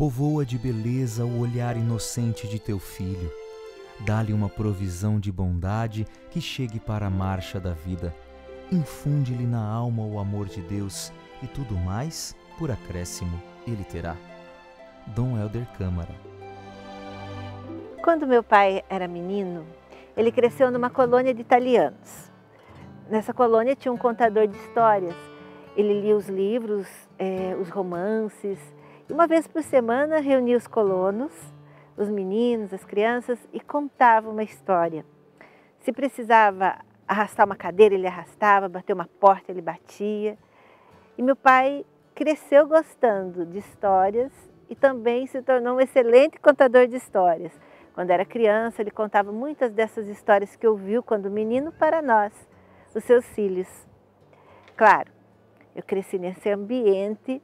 Povoa de beleza o olhar inocente de teu filho. Dá-lhe uma provisão de bondade que chegue para a marcha da vida. Infunde-lhe na alma o amor de Deus e tudo mais, por acréscimo, ele terá. Dom Helder Câmara. Quando meu pai era menino, ele cresceu numa colônia de italianos. Nessa colônia tinha um contador de histórias. Ele lia os livros, os romances. E uma vez por semana reunia os colonos, os meninos, as crianças e contava uma história. Se precisava arrastar uma cadeira, ele arrastava, bater uma porta, ele batia. E meu pai cresceu gostando de histórias e também se tornou um excelente contador de histórias. Quando era criança, ele contava muitas dessas histórias que ouviu quando menino para nós, os seus filhos. Claro, eu cresci nesse ambiente.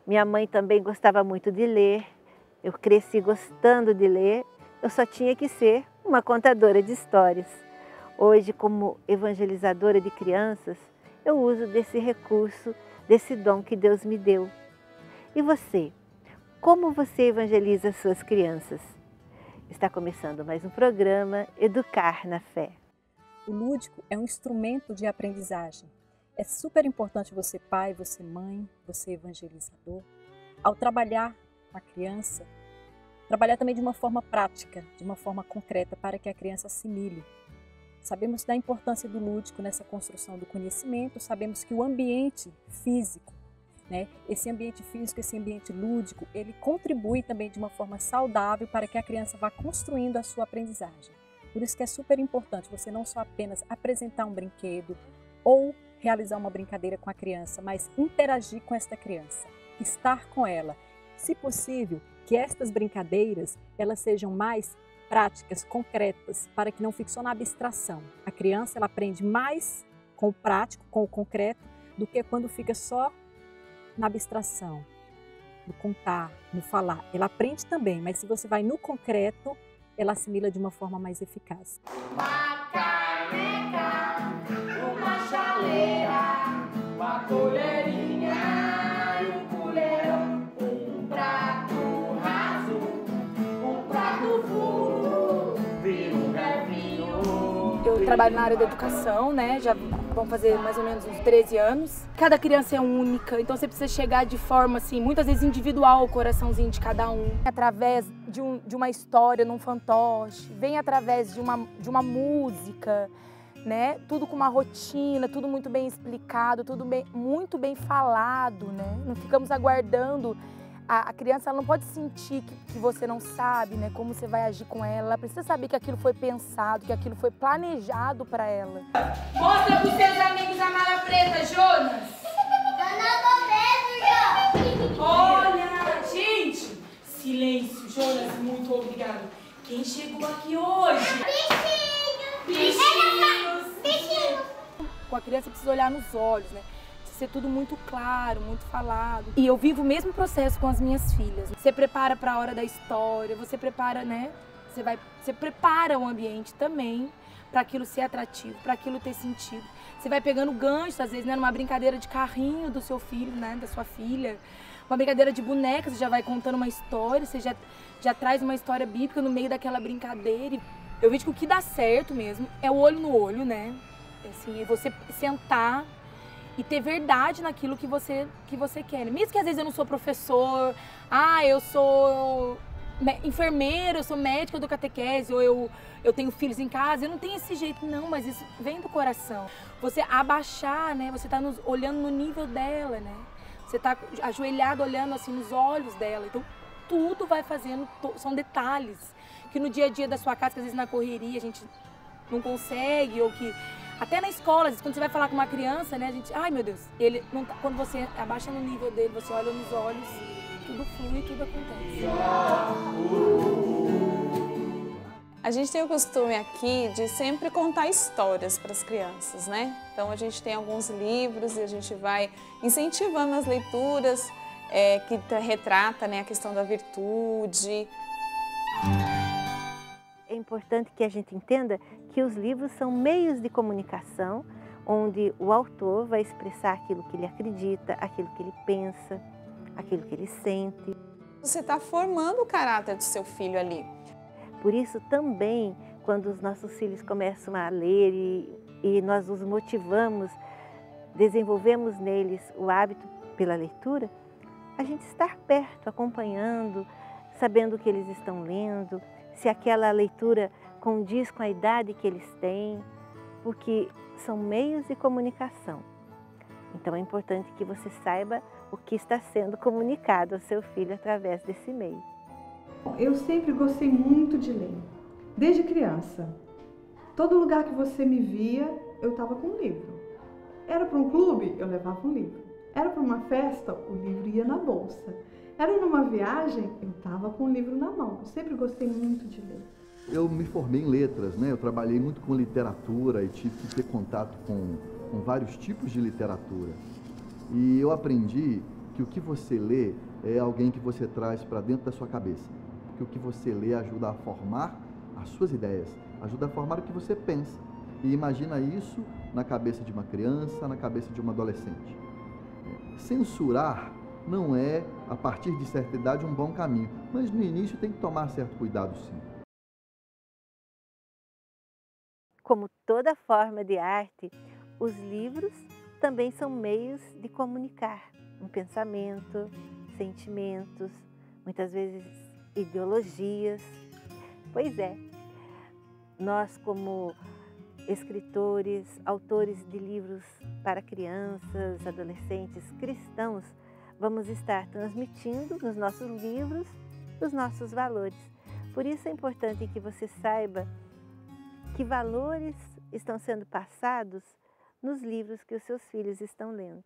Minha mãe também gostava muito de ler. Eu cresci gostando de ler. Eu só tinha que ser uma contadora de histórias. Hoje, como evangelizadora de crianças, eu uso desse recurso, desse dom que Deus me deu. E você? Como você evangeliza as suas crianças? Está começando mais um programa Educar na Fé. O lúdico é um instrumento de aprendizagem. É super importante você pai, você mãe, você evangelizador, ao trabalhar com a criança, trabalhar também de uma forma prática, de uma forma concreta, para que a criança assimile. Sabemos da importância do lúdico nessa construção do conhecimento, sabemos que o ambiente físico, esse ambiente físico, esse ambiente lúdico, ele contribui também de uma forma saudável para que a criança vá construindo a sua aprendizagem. Por isso que é super importante você não só apenas apresentar um brinquedo ou realizar uma brincadeira com a criança, mas interagir com esta criança, estar com ela. Se possível, que estas brincadeiras elas sejam mais práticas, concretas, para que não fique só na abstração. A criança ela aprende mais com o prático, com o concreto, do que quando fica só na abstração, no contar, no falar. Ela aprende também, mas se você vai no concreto, ela assimila de uma forma mais eficaz. Uma caneca, uma chaleira, uma colherinha e um colherão, um prato raso, um prato fundo, vira um garfinho. Eu trabalho na área da educação, já vão fazer mais ou menos uns 13 anos. Cada criança é única, então você precisa chegar de forma, assim, muitas vezes individual ao coraçãozinho de cada um. Através de uma história num fantoche, vem através de uma música, Tudo com uma rotina, tudo muito bem explicado, tudo muito bem falado, Não ficamos aguardando. A criança ela não pode sentir que você não sabe, como você vai agir com ela. Ela precisa saber que aquilo foi pensado, que aquilo foi planejado para ela. Mostra pros seus amigos a mala preta, Jonas. Olha, gente. Silêncio, Jonas, muito obrigado. Quem chegou aqui hoje? Bichinhos. Com a criança precisa olhar nos olhos, ser tudo muito claro, muito falado. E eu vivo o mesmo processo com as minhas filhas. Você prepara para a hora da história, você prepara, Você prepara o ambiente também para aquilo ser atrativo, para aquilo ter sentido. Você vai pegando gancho, às vezes, numa brincadeira de carrinho do seu filho, da sua filha. Uma brincadeira de boneca, você já vai contando uma história, você já traz uma história bíblica no meio daquela brincadeira. Eu vejo que o que dá certo mesmo é o olho no olho, Assim, é você sentar e ter verdade naquilo que você quer. Mesmo que às vezes eu não sou professor, eu sou enfermeira, eu sou médica do catequese, ou eu tenho filhos em casa, eu não tenho esse jeito, não, mas isso vem do coração. Você abaixar, você tá olhando no nível dela, Você tá ajoelhado olhando assim nos olhos dela. Então tudo vai fazendo, são detalhes que no dia a dia da sua casa, que às vezes na correria a gente não consegue, ou que até na escola, às vezes, quando você vai falar com uma criança, a gente, ai meu Deus, ele não tá, quando você abaixa no nível dele, você olha nos olhos, tudo flui, tudo acontece. A gente tem o costume aqui de sempre contar histórias para as crianças, Então a gente tem alguns livros e a gente vai incentivando as leituras que retrata, a questão da virtude. É importante que a gente entenda que os livros são meios de comunicação onde o autor vai expressar aquilo que ele acredita, aquilo que ele pensa, aquilo que ele sente. Você está formando o caráter do seu filho ali. Por isso também, quando os nossos filhos começam a ler e nós os motivamos, desenvolvemos neles o hábito pela leitura, a gente estar perto, acompanhando, sabendo o que eles estão lendo, se aquela leitura condiz com a idade que eles têm, porque são meios de comunicação. Então é importante que você saiba o que está sendo comunicado ao seu filho através desse meio. Eu sempre gostei muito de ler, desde criança. Todo lugar que você me via, eu estava com um livro. Era para um clube, eu levava um livro. Era para uma festa, o livro ia na bolsa. Era numa viagem, eu estava com o livro na mão. Eu sempre gostei muito de ler. Eu me formei em letras, né? Eu trabalhei muito com literatura e tive que ter contato com vários tipos de literatura. E eu aprendi que o que você lê é alguém que você traz para dentro da sua cabeça. Que o que você lê ajuda a formar as suas ideias, ajuda a formar o que você pensa. E imagina isso na cabeça de uma criança, na cabeça de uma adolescente. Censurar não é, a partir de certa idade, um bom caminho, mas no início tem que tomar certo cuidado, sim. Como toda forma de arte, os livros também são meios de comunicar um pensamento, sentimentos, muitas vezes ideologias. Pois é, nós como escritores, autores de livros para crianças, adolescentes, cristãos, vamos estar transmitindo nos nossos livros os nossos valores. Por isso é importante que você saiba que valores estão sendo passados nos livros que os seus filhos estão lendo.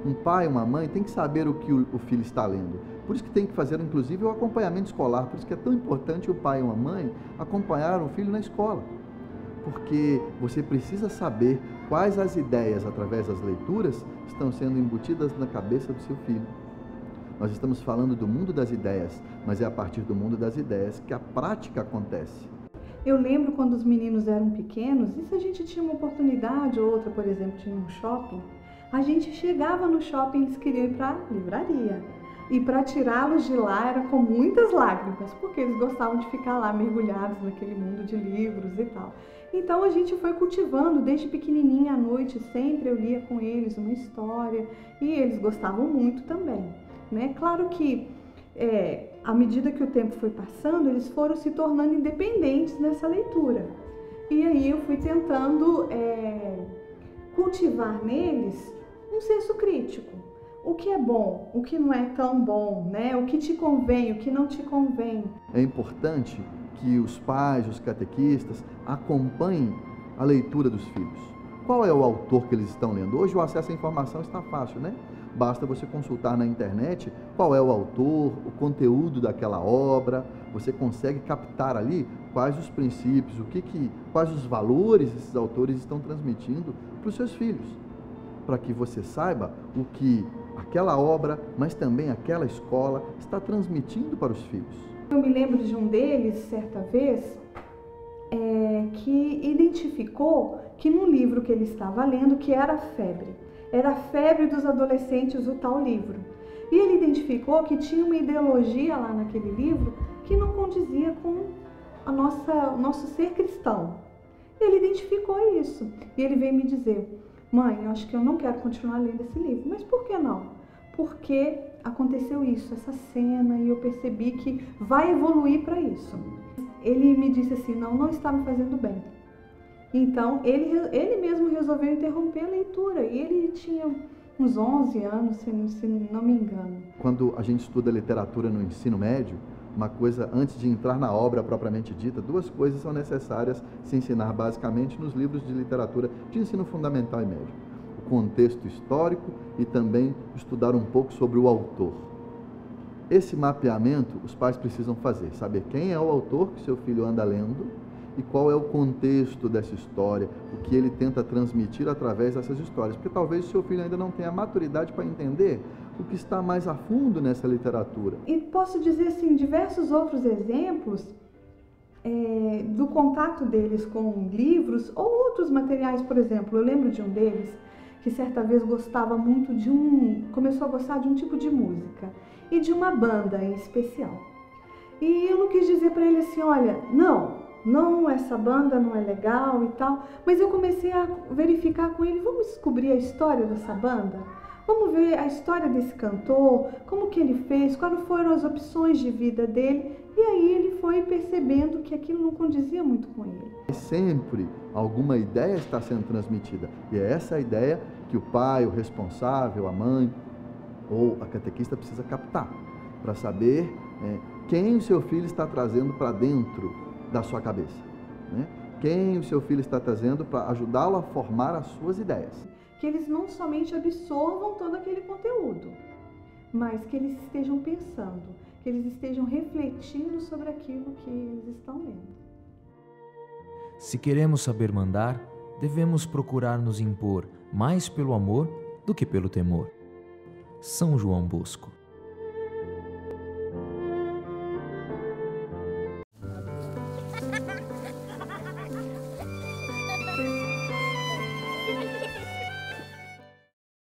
Um pai, uma mãe tem que saber o que o filho está lendo. Por isso que tem que fazer, inclusive, o acompanhamento escolar. Por isso que é tão importante o pai e uma mãe acompanhar o filho na escola. Porque você precisa saber quais as ideias, através das leituras, estão sendo embutidas na cabeça do seu filho. Nós estamos falando do mundo das ideias, mas é a partir do mundo das ideias que a prática acontece. Eu lembro quando os meninos eram pequenos, e se a gente tinha uma oportunidade ou outra, por exemplo, tinha um shopping, a gente chegava no shopping e eles queriam ir para a livraria. E para tirá-los de lá era com muitas lágrimas, porque eles gostavam de ficar lá mergulhados naquele mundo de livros e tal. Então a gente foi cultivando desde pequenininha à noite, sempre eu lia com eles uma história e eles gostavam muito também, né? Claro que à medida que o tempo foi passando, eles foram se tornando independentes nessa leitura. E aí eu fui tentando cultivar neles um senso crítico. O que é bom, o que não é tão bom, né? O que te convém, o que não te convém. É importante que os pais, os catequistas, acompanhem a leitura dos filhos. Qual é o autor que eles estão lendo? Hoje o acesso à informação está fácil, né? Basta você consultar na internet qual é o autor, o conteúdo daquela obra, você consegue captar ali quais os princípios, quais os valores esses autores estão transmitindo para os seus filhos, para que você saiba o que aquela obra, mas também aquela escola está transmitindo para os filhos. Eu me lembro de um deles, certa vez, que identificou que no livro que ele estava lendo, que era a febre dos adolescentes, o tal livro. E ele identificou que tinha uma ideologia lá naquele livro que não condizia com o nosso ser cristão. Ele identificou isso. E ele veio me dizer: mãe, eu acho que eu não quero continuar lendo esse livro. Mas por que não? Porque aconteceu isso, essa cena, e eu percebi que vai evoluir para isso. Ele me disse assim: não está me fazendo bem. Então, ele mesmo resolveu interromper a leitura, e ele tinha uns 11 anos, se não me engano. Quando a gente estuda literatura no ensino médio, uma coisa, antes de entrar na obra propriamente dita, duas coisas são necessárias se ensinar basicamente nos livros de literatura de ensino fundamental e médio: o contexto histórico e também estudar um pouco sobre o autor. Esse mapeamento os pais precisam fazer, saber quem é o autor que seu filho anda lendo e qual é o contexto dessa história, o que ele tenta transmitir através dessas histórias, porque talvez o seu filho ainda não tenha maturidade para entender o que está mais a fundo nessa literatura. E posso dizer assim, diversos outros exemplos do contato deles com livros ou outros materiais. Por exemplo, eu lembro de um deles que certa vez gostava muito começou a gostar de um tipo de música e de uma banda em especial. E eu não quis dizer para ele assim, olha, não, essa banda não é legal e tal, mas eu comecei a verificar com ele, vamos descobrir a história dessa banda? Vamos ver a história desse cantor, como que ele fez, quais foram as opções de vida dele. E aí ele foi percebendo que aquilo não condizia muito com ele. Sempre alguma ideia está sendo transmitida. E é essa ideia que o pai, o responsável, a mãe ou a catequista precisa captar, para saber quem o seu filho está trazendo para dentro da sua cabeça. Né? Quem o seu filho está trazendo para ajudá-lo a formar as suas ideias. Que eles não somente absorvam todo aquele conteúdo, mas que eles estejam pensando, que eles estejam refletindo sobre aquilo que eles estão lendo. Se queremos saber mandar, devemos procurar nos impor mais pelo amor do que pelo temor. São João Bosco.